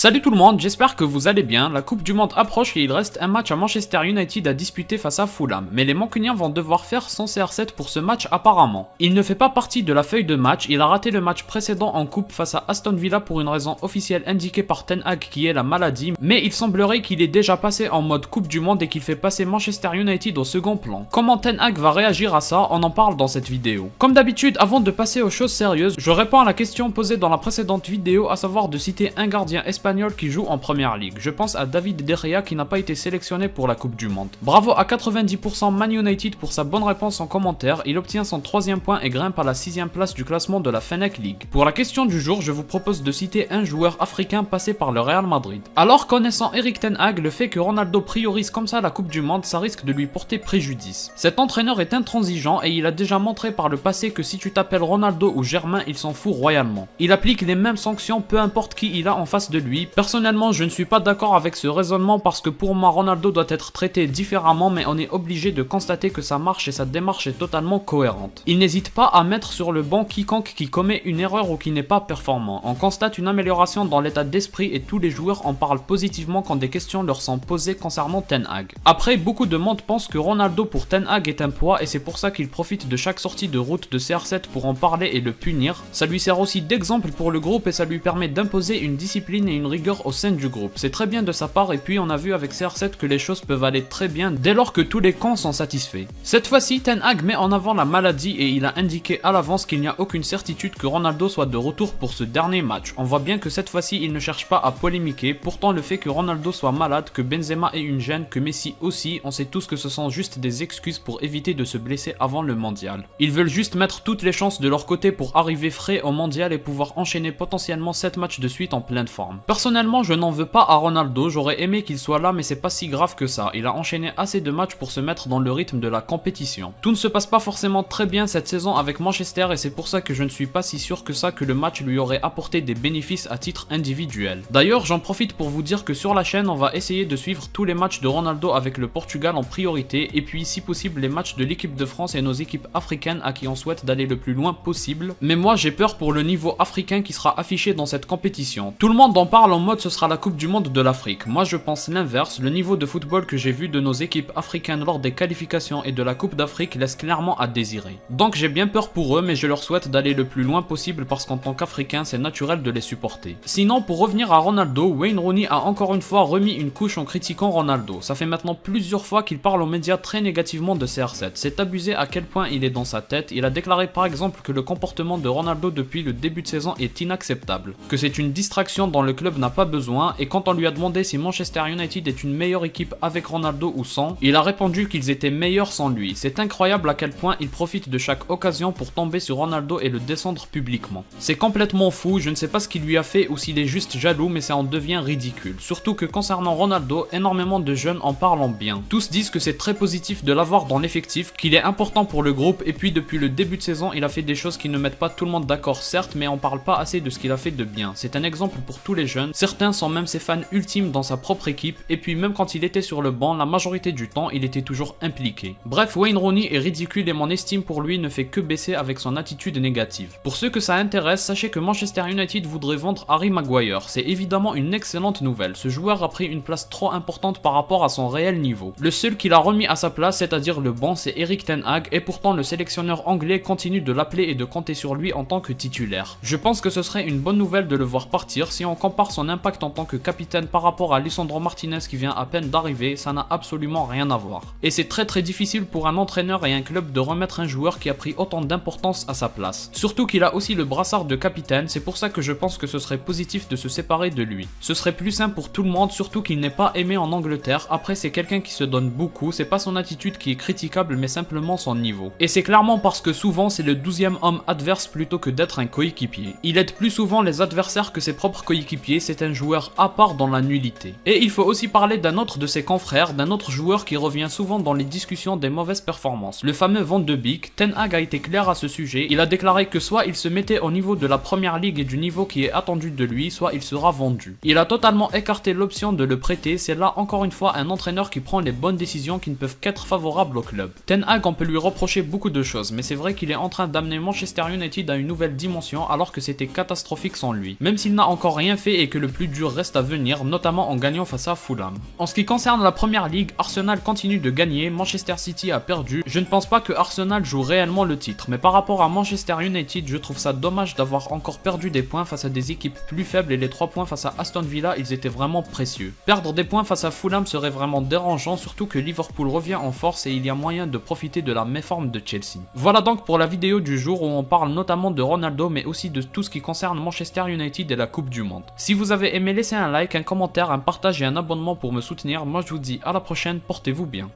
Salut tout le monde, j'espère que vous allez bien. La Coupe du Monde approche et il reste un match à Manchester United à disputer face à Fulham. Mais les Mancuniens vont devoir faire sans CR7 pour ce match apparemment. Il ne fait pas partie de la feuille de match, il a raté le match précédent en coupe face à Aston Villa pour une raison officielle indiquée par Ten Hag qui est la maladie. Mais il semblerait qu'il est déjà passé en mode Coupe du Monde et qu'il fait passer Manchester United au second plan. Comment Ten Hag va réagir à ça, on en parle dans cette vidéo. Comme d'habitude, avant de passer aux choses sérieuses, je réponds à la question posée dans la précédente vidéo, à savoir de citer un gardien espagnol qui joue en première ligue. Je pense à David De Gea qui n'a pas été sélectionné pour la Coupe du Monde. Bravo à 90% Man United pour sa bonne réponse en commentaire, il obtient son 3e point et grimpe à la 6e place du classement de la Fennec League. Pour la question du jour, je vous propose de citer un joueur africain passé par le Real Madrid. Alors connaissant Erik Ten Hag, le fait que Ronaldo priorise comme ça la Coupe du Monde, ça risque de lui porter préjudice. Cet entraîneur est intransigeant et il a déjà montré par le passé que si tu t'appelles Ronaldo ou Germain, il s'en fout royalement. Il applique les mêmes sanctions peu importe qui il a en face de lui. Personnellement, je ne suis pas d'accord avec ce raisonnement parce que pour moi, Ronaldo doit être traité différemment, mais on est obligé de constater que sa marche et sa démarche est totalement cohérente. Il n'hésite pas à mettre sur le banc quiconque qui commet une erreur ou qui n'est pas performant. On constate une amélioration dans l'état d'esprit et tous les joueurs en parlent positivement quand des questions leur sont posées concernant Ten Hag. Après, beaucoup de monde pense que Ronaldo pour Ten Hag est un poids et c'est pour ça qu'il profite de chaque sortie de route de CR7 pour en parler et le punir. Ça lui sert aussi d'exemple pour le groupe et ça lui permet d'imposer une discipline et une rigueur au sein du groupe. C'est très bien de sa part et puis on a vu avec CR7 que les choses peuvent aller très bien dès lors que tous les camps sont satisfaits. Cette fois-ci, Ten Hag met en avant la maladie et il a indiqué à l'avance qu'il n'y a aucune certitude que Ronaldo soit de retour pour ce dernier match. On voit bien que cette fois-ci il ne cherche pas à polémiquer, pourtant le fait que Ronaldo soit malade, que Benzema ait une gêne, que Messi aussi, on sait tous que ce sont juste des excuses pour éviter de se blesser avant le mondial. Ils veulent juste mettre toutes les chances de leur côté pour arriver frais au mondial et pouvoir enchaîner potentiellement 7 matchs de suite en pleine forme. Personnellement, je n'en veux pas à Ronaldo, j'aurais aimé qu'il soit là mais c'est pas si grave que ça, il a enchaîné assez de matchs pour se mettre dans le rythme de la compétition. Tout ne se passe pas forcément très bien cette saison avec Manchester et c'est pour ça que je ne suis pas si sûr que ça que le match lui aurait apporté des bénéfices à titre individuel. D'ailleurs, j'en profite pour vous dire que sur la chaîne, on va essayer de suivre tous les matchs de Ronaldo avec le Portugal en priorité et puis si possible les matchs de l'équipe de France et nos équipes africaines à qui on souhaite d'aller le plus loin possible. Mais moi j'ai peur pour le niveau africain qui sera affiché dans cette compétition. Tout le monde en parle en mode ce sera la Coupe du Monde de l'Afrique. Moi je pense l'inverse, le niveau de football que j'ai vu de nos équipes africaines lors des qualifications et de la Coupe d'Afrique laisse clairement à désirer. Donc j'ai bien peur pour eux mais je leur souhaite d'aller le plus loin possible parce qu'en tant qu'Africain c'est naturel de les supporter. Sinon pour revenir à Ronaldo, Wayne Rooney a encore une fois remis une couche en critiquant Ronaldo. Ça fait maintenant plusieurs fois qu'il parle aux médias très négativement de CR7. C'est abusé à quel point il est dans sa tête. Il a déclaré par exemple que le comportement de Ronaldo depuis le début de saison est inacceptable, que c'est une distraction dont le club n'a pas besoin et quand on lui a demandé si Manchester United est une meilleure équipe avec Ronaldo ou sans, il a répondu qu'ils étaient meilleurs sans lui. C'est incroyable à quel point il profite de chaque occasion pour tomber sur Ronaldo et le descendre publiquement. C'est complètement fou, je ne sais pas ce qu'il lui a fait ou s'il est juste jaloux mais ça en devient ridicule. Surtout que concernant Ronaldo, énormément de jeunes en parlent en bien. Tous disent que c'est très positif de l'avoir dans l'effectif, qu'il est important pour le groupe et puis depuis le début de saison il a fait des choses qui ne mettent pas tout le monde d'accord certes mais on parle pas assez de ce qu'il a fait de bien. C'est un exemple pour tous les jeunes, certains sont même ses fans ultimes dans sa propre équipe et puis même quand il était sur le banc, la majorité du temps il était toujours impliqué. Bref, Wayne Rooney est ridicule et mon estime pour lui ne fait que baisser avec son attitude négative. Pour ceux que ça intéresse, sachez que Manchester United voudrait vendre Harry Maguire, c'est évidemment une excellente nouvelle, ce joueur a pris une place trop importante par rapport à son réel niveau. Le seul qu'il a remis à sa place, c'est-à-dire le banc, c'est Erik Ten Hag et pourtant le sélectionneur anglais continue de l'appeler et de compter sur lui en tant que titulaire. Je pense que ce serait une bonne nouvelle de le voir partir. Si on compare son impact en tant que capitaine par rapport à Lisandro Martinez qui vient à peine d'arriver, ça n'a absolument rien à voir. Et c'est très difficile pour un entraîneur et un club de remettre un joueur qui a pris autant d'importance à sa place. Surtout qu'il a aussi le brassard de capitaine, c'est pour ça que je pense que ce serait positif de se séparer de lui. Ce serait plus simple pour tout le monde, surtout qu'il n'est pas aimé en Angleterre. Après c'est quelqu'un qui se donne beaucoup, c'est pas son attitude qui est critiquable mais simplement son niveau. Et c'est clairement parce que souvent c'est le 12e homme adverse plutôt que d'être un coéquipier. Il aide plus souvent les adversaires que ses propres coéquipiers, c'est un joueur à part dans la nullité. Et il faut aussi parler d'un autre de ses confrères, d'un autre joueur qui revient souvent dans les discussions des mauvaises performances, le fameux Van de Beek. Ten Hag a été clair à ce sujet, il a déclaré que soit il se mettait au niveau de la première ligue et du niveau qui est attendu de lui, soit il sera vendu. Il a totalement écarté l'option de le prêter, c'est là encore une fois un entraîneur qui prend les bonnes décisions qui ne peuvent qu'être favorables au club. Ten Hag, on peut lui reprocher beaucoup de choses, mais c'est vrai qu'il est en train d'amener Manchester United à une nouvelle dimension alors que c'était catastrophique sans lui. Même s'il n'a encore rien fait et que que le plus dur reste à venir, notamment en gagnant face à Fulham. En ce qui concerne la première ligue, Arsenal continue de gagner, Manchester City a perdu. Je ne pense pas que Arsenal joue réellement le titre, mais par rapport à Manchester United, je trouve ça dommage d'avoir encore perdu des points face à des équipes plus faibles et les 3 points face à Aston Villa, ils étaient vraiment précieux. Perdre des points face à Fulham serait vraiment dérangeant, surtout que Liverpool revient en force et il y a moyen de profiter de la méforme de Chelsea. Voilà donc pour la vidéo du jour où on parle notamment de Ronaldo mais aussi de tout ce qui concerne Manchester United et la Coupe du Monde. Si vous avez aimé, laissez un like, un commentaire, un partage et un abonnement pour me soutenir. Moi je vous dis à la prochaine, portez-vous bien.